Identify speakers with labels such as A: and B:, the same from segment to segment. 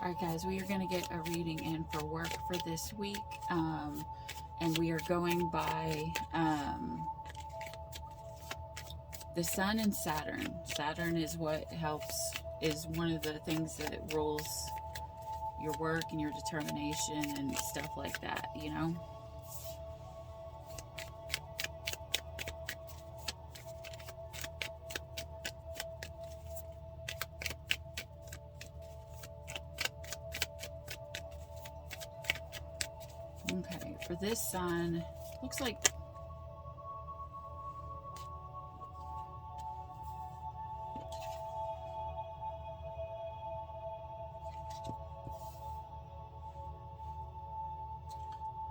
A: Alright guys, we are going to get a reading in for work for this week, and we are going by the Sun and Saturn. Saturn is what helps, is one of the things that rules your work and your determination and stuff like that, you know? Okay, for this Sun, looks like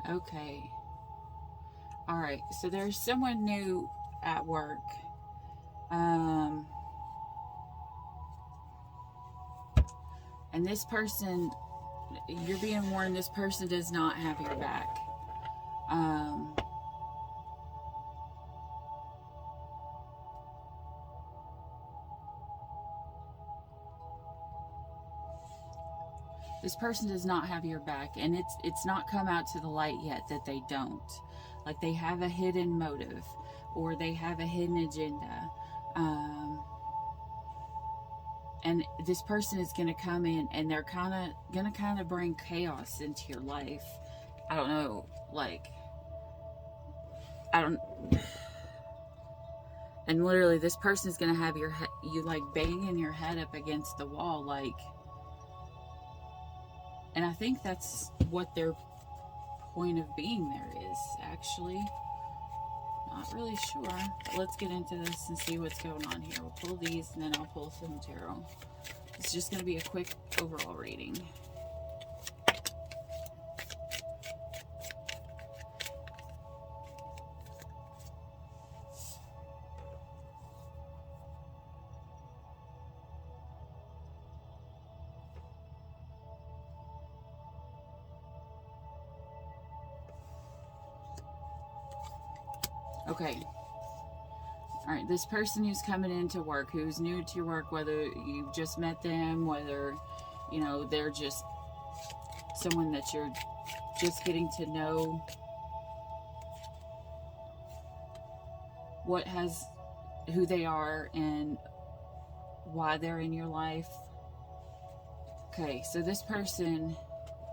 A: okay. Alright, so there's someone new at work. And this person, you're being warned, this person does not have your back. This person does not have your back, and it's not come out to the light yet that they don't. Like, they have a hidden motive, or they have a hidden agenda. And this person is going to come in, and they're going to bring chaos into your life. I don't know, like, and literally this person is going to have you like banging your head up against the wall, like, and I think that's what their point of being there is, actually. Not really sure. But let's get into this and see what's going on here. We'll pull these, and then I'll pull some tarot. It's just going to be a quick overall reading. Okay. Alright, this person who's coming into work, who's new to your work, whether you've just met them, whether, you know, they're just someone that you're just getting to know, who they are and why they're in your life. Okay, so this person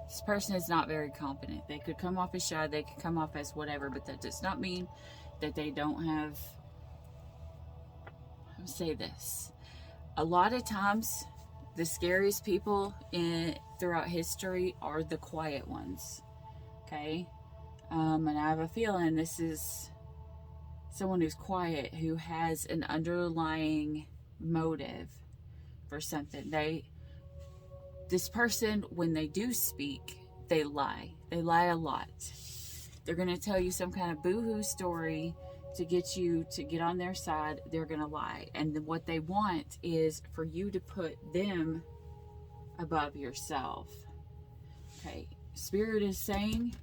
A: is not very confident. They could come off as shy, they could come off as whatever, but that does not mean that they don't have, I'll say this, a lot of times the scariest people throughout history are the quiet ones, okay? And I have a feeling this is someone who's quiet, who has an underlying motive for something. This person, when they do speak, they lie. They lie a lot. They're going to tell you some kind of boo-hoo story to get you to get on their side. They're going to lie. And what they want is for you to put them above yourself. Okay. Spirit is saying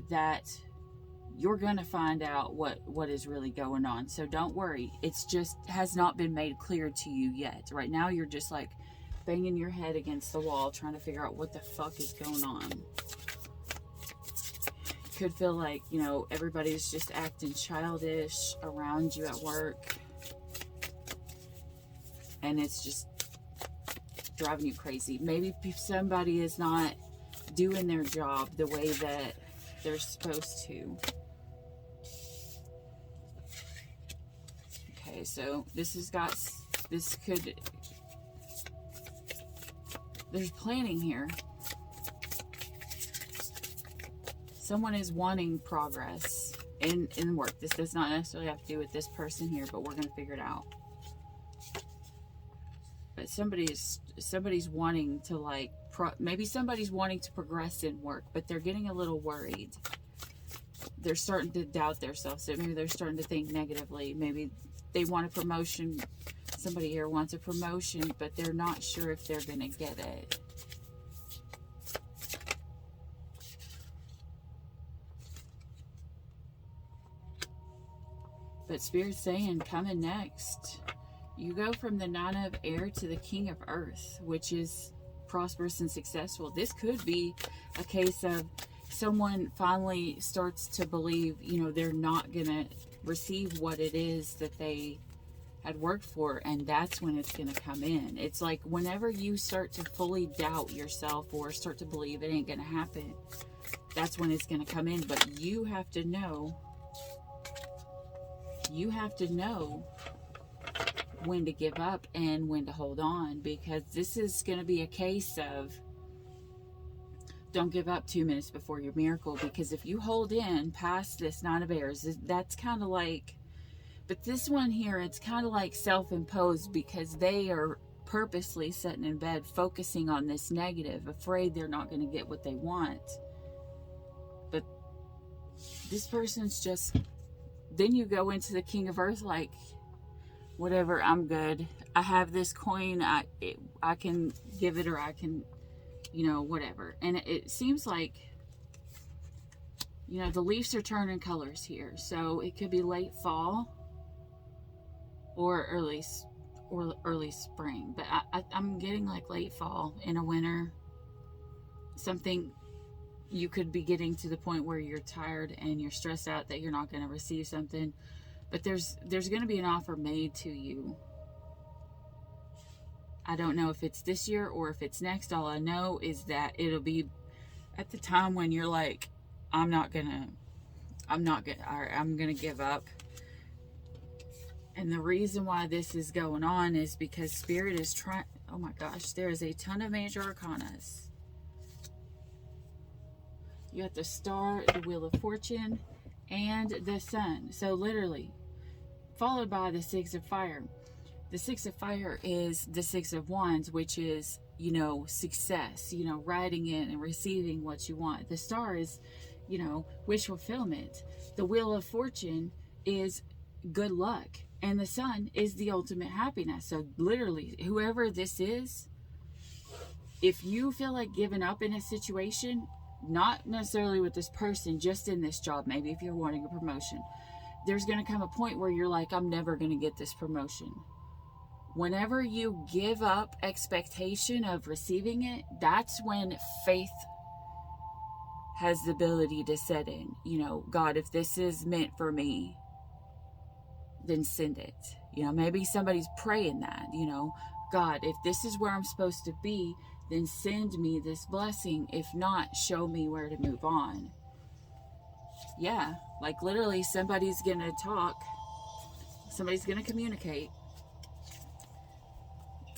A: that you're going to find out what is really going on. So don't worry. It's just has not been made clear to you yet. Right now, you're just like banging your head against the wall trying to figure out what the fuck is going on. Could feel like, you know, everybody's just acting childish around you at work, and it's just driving you crazy. Maybe somebody is not doing their job the way that they're supposed to. Okay, so there's planning here. Someone is wanting progress in work. This does not necessarily have to do with this person here, but we're going to figure it out. But somebody's wanting to, like, maybe somebody's wanting to progress in work, but they're getting a little worried. They're starting to doubt themselves. So maybe they're starting to think negatively. Maybe they want a promotion. Somebody here wants a promotion, but they're not sure if they're going to get it. But Spirit's saying, coming next, you go from the 9 of air to the King of Earth, which is prosperous and successful. This could be a case of someone finally starts to believe, you know, they're not going to receive what it is that they had worked for, and that's when it's going to come in. It's like whenever you start to fully doubt yourself or start to believe it ain't going to happen, that's when it's going to come in. But you have to know when to give up and when to hold on, because this is going to be a case of don't give up 2 minutes before your miracle. Because if you hold in past this Nine of Airs, that's kind of like, but this one here, it's kind of like self-imposed, because they are purposely sitting in bed focusing on this negative, afraid they're not going to get what they want. But this person's just, then you go into the King of Earth like, whatever, I'm good. I have this coin, I can give it, or I can, you know, whatever. And it seems like, you know, the leaves are turning colors here. So it could be late fall or early spring. But I'm getting like late fall in a winter. Something, you could be getting to the point where you're tired and you're stressed out that you're not going to receive something. But there's going to be an offer made to you. I don't know if it's this year or if it's next. All I know is that it'll be at the time when you're like, I'm gonna give up. And the reason why this is going on is because Spirit is trying, oh my gosh, there is a ton of major arcanas. You got the Star, the Wheel of Fortune, and the Sun. So literally, followed by the Six of Fire. The Six of Fire is the Six of Wands, which is, you know, success, you know, riding in and receiving what you want. The Star is, you know, wish fulfillment. The Wheel of Fortune is good luck. And the Sun is the ultimate happiness. So literally, whoever this is, if you feel like giving up in a situation, not necessarily with this person, just in this job, maybe if you're wanting a promotion, there's going to come a point where you're like, I'm never going to get this promotion. Whenever you give up expectation of receiving it, that's when faith has the ability to set in. You know, God, if this is meant for me, then send it. You know, maybe somebody's praying that, you know, God, if this is where I'm supposed to be, then send me this blessing. If not, show me where to move on. Yeah, like literally somebody's going to talk. Somebody's going to communicate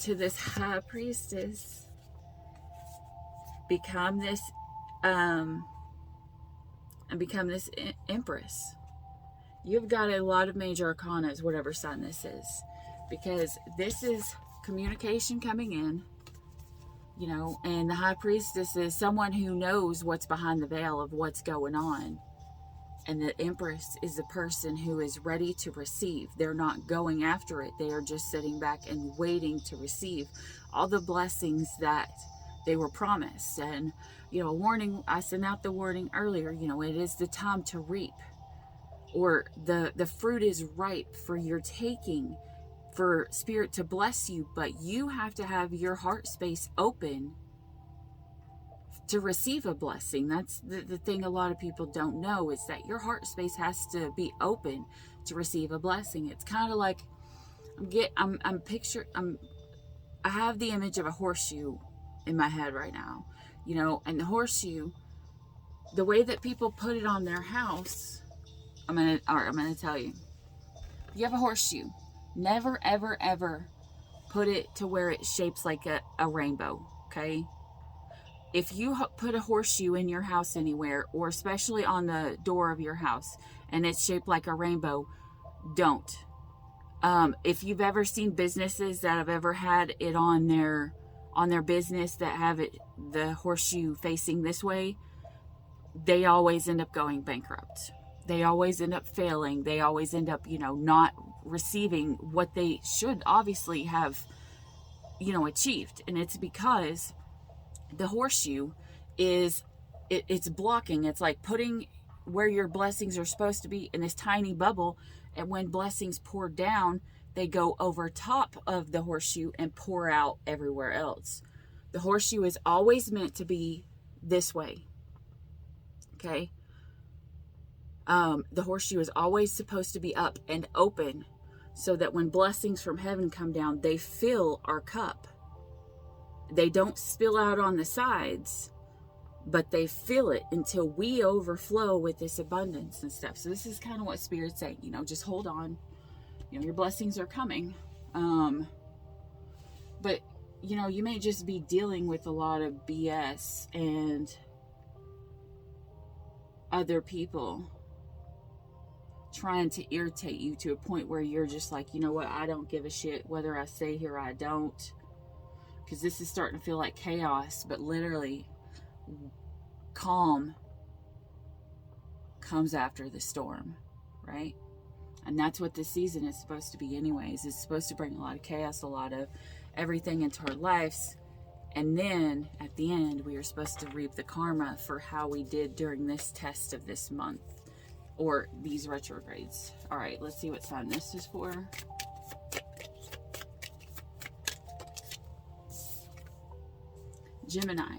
A: to this High Priestess, become this Empress. You've got a lot of major arcanas, whatever sign this is, because this is communication coming in, you know, and the High Priestess is someone who knows what's behind the veil of what's going on. And the Empress is the person who is ready to receive. They're not going after it. They are just sitting back and waiting to receive all the blessings that they were promised. And, you know, a warning, I sent out the warning earlier, you know, it is the time to reap. Or the fruit is ripe for your taking, for Spirit to bless you. But you have to have your heart space open to receive a blessing. That's the thing a lot of people don't know, is that your heart space has to be open to receive a blessing. It's kind of like I have the image of a horseshoe in my head right now, you know, and the horseshoe, the way that people put it on their house, I'm gonna tell you. You have a horseshoe, never ever ever put it to where it shapes like a rainbow, okay? If you put a horseshoe in your house anywhere, or especially on the door of your house, and it's shaped like a rainbow, don't. If you've ever seen businesses that have ever had it on their business that have it, the horseshoe facing this way, they always end up going bankrupt. They always end up failing. They always end up, you know, not receiving what they should obviously have, you know, achieved. And it's because the horseshoe is, it's blocking. It's like putting where your blessings are supposed to be in this tiny bubble. And when blessings pour down, they go over top of the horseshoe and pour out everywhere else. The horseshoe is always meant to be this way. Okay? The horseshoe is always supposed to be up and open so that when blessings from heaven come down, they fill our cup. They don't spill out on the sides, but they fill it until we overflow with this abundance and stuff. So this is kind of what Spirit's saying, you know, just hold on. You know, your blessings are coming. But, you know, you may just be dealing with a lot of BS and other people trying to irritate you to a point where you're just like, you know what, I don't give a shit whether I stay here or I don't. Because this is starting to feel like chaos, but literally calm comes after the storm, right? And that's what this season is supposed to be anyways. It's supposed to bring a lot of chaos, a lot of everything into our lives. And then at the end, we are supposed to reap the karma for how we did during this test of this month or these retrogrades. All right, let's see what sign this is for. Gemini.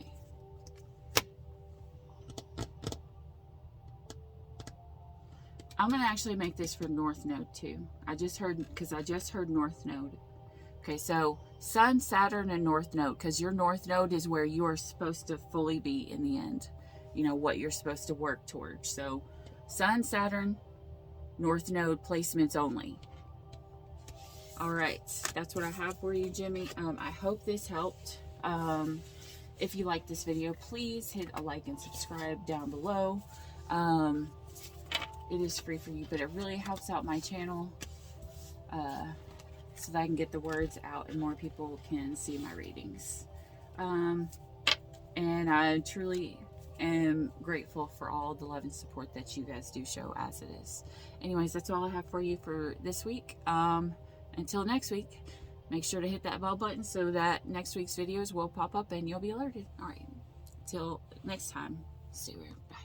A: I'm going to actually make this for North Node too. I just heard North Node. Okay, so Sun, Saturn, and North Node, because your North Node is where you are supposed to fully be in the end. You know, what you're supposed to work towards. So Sun, Saturn, North Node placements only. All right, that's what I have for you, Jimmy. I hope this helped. If you like this video, please hit a like and subscribe down below. It is free for you, but it really helps out my channel so that I can get the words out and more people can see my readings. And I truly am grateful for all the love and support that you guys do show as it is. Anyways, that's all I have for you for this week. Until next week, make sure to hit that bell button so that next week's videos will pop up and you'll be alerted. All right, till next time, stay weird. Bye.